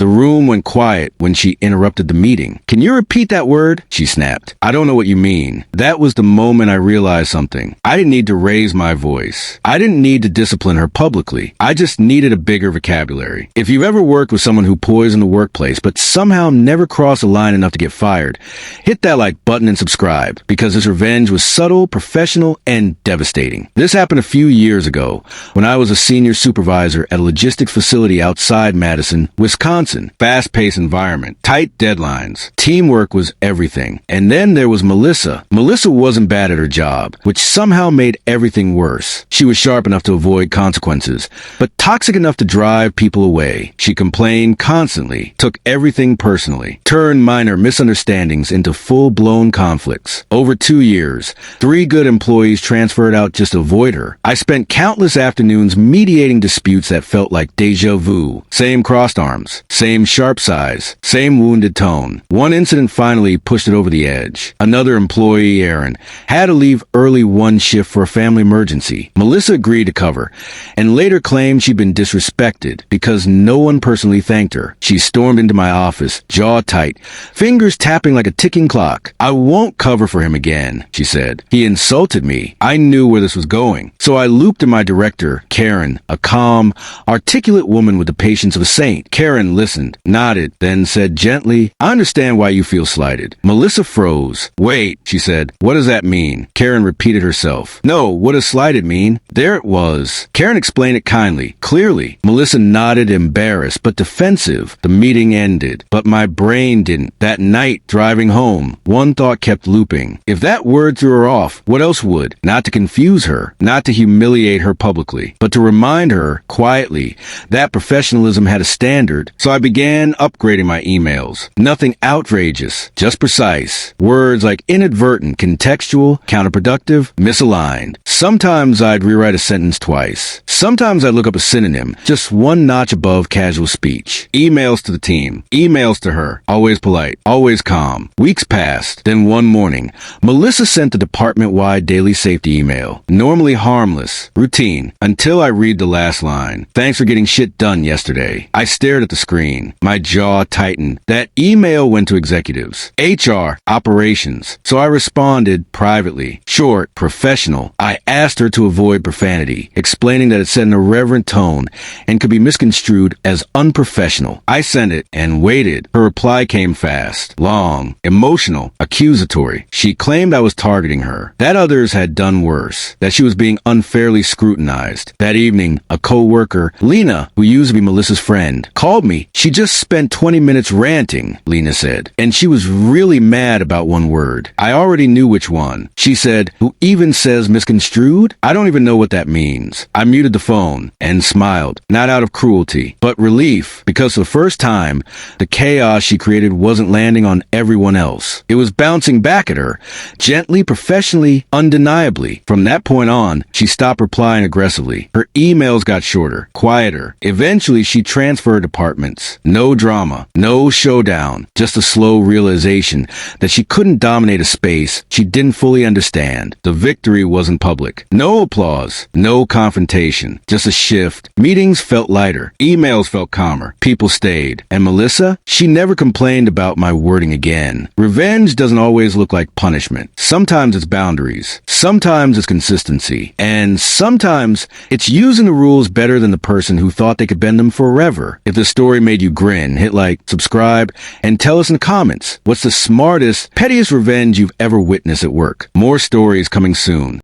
The room went quiet when she interrupted the meeting. "Can you repeat that word?" she snapped. "I don't know what you mean." That was the moment I realized something. I didn't need to raise my voice. I didn't need to discipline her publicly. I just needed a bigger vocabulary. If you've ever worked with someone who poisoned the workplace but somehow never crossed a line enough to get fired, hit that like button and subscribe, because this revenge was subtle, professional, and devastating. This happened a few years ago when I was a senior supervisor at a logistics facility outside Madison, Wisconsin. Fast-paced environment, tight deadlines, teamwork was everything. And then there was Melissa. Melissa wasn't bad at her job, which somehow made everything worse. She was sharp enough to avoid consequences, but toxic enough to drive people away. She complained constantly, took everything personally, turned minor misunderstandings into full-blown conflicts. Over 2 years, 3 good employees transferred out just to avoid her. I spent countless afternoons mediating disputes that felt like deja vu. Same crossed arms, same sharp size, same wounded tone. One incident finally pushed it over the edge. Another employee, Aaron, had to leave early one shift for a family emergency. Melissa agreed to cover, and later claimed she'd been disrespected because no one personally thanked her. She stormed into my office, jaw tight, fingers tapping like a ticking clock. "I won't cover for him again," she said. "He insulted me." I knew where this was going, so I looped in my director, Karen, a calm, articulate woman with the patience of a saint. Karen listened, nodded, then said gently, "I understand why you feel slighted." Melissa froze. "Wait," she said. "What does that mean?" Karen repeated herself. "No, what does slighted mean?" There it was. Karen explained it kindly, clearly. Melissa nodded, embarrassed but defensive. The meeting ended, but my brain didn't. That night, driving home, one thought kept looping. If that word threw her off, what else would? Not to confuse her, not to humiliate her publicly, but to remind her, quietly, that professionalism had a standard. So I began upgrading my emails. Nothing outrageous, just precise. Words like inadvertent, contextual, counterproductive, misaligned. Sometimes I'd rewrite a sentence twice. Sometimes I'd look up a synonym, just one notch above casual speech. Emails to the team, emails to her, always polite, always calm. Weeks passed. Then one morning, Melissa sent the department-wide daily safety email. Normally harmless, routine, until I read the last line. "Thanks for getting shit done yesterday." I stared at the screen. My jaw tightened. That email went to executives, HR, operations. So I responded privately, short, professional. I asked her to avoid profanity, explaining that it set an irreverent tone and could be misconstrued as unprofessional. I sent it and waited. Her reply came fast, long, emotional, accusatory. She claimed I was targeting her, that others had done worse, that she was being unfairly scrutinized. That evening, a coworker, Lena, who used to be Melissa's friend, called me. "She just spent 20 minutes ranting," Lena said, "and she was really mad about one word. I already knew which one." She said, "Who even says misconstrued? I don't even know what that means." I muted the phone and smiled, not out of cruelty, but relief, because for the first time, the chaos she created wasn't landing on everyone else. It was bouncing back at her, gently, professionally, undeniably. From that point on, she stopped replying aggressively. Her emails got shorter, quieter. Eventually, she transferred departments. No drama, no showdown, just a slow realization that she couldn't dominate a space she didn't fully understand. The victory wasn't public. No applause, no confrontation, just a shift. Meetings felt lighter. Emails felt calmer. People stayed. And Melissa? She never complained about my wording again. Revenge doesn't always look like punishment. Sometimes it's boundaries. Sometimes it's consistency. And sometimes it's using the rules better than the person who thought they could bend them forever. If the story made you grin, hit like, subscribe, and tell us in the comments, what's the smartest, pettiest revenge you've ever witnessed at work? More stories coming soon.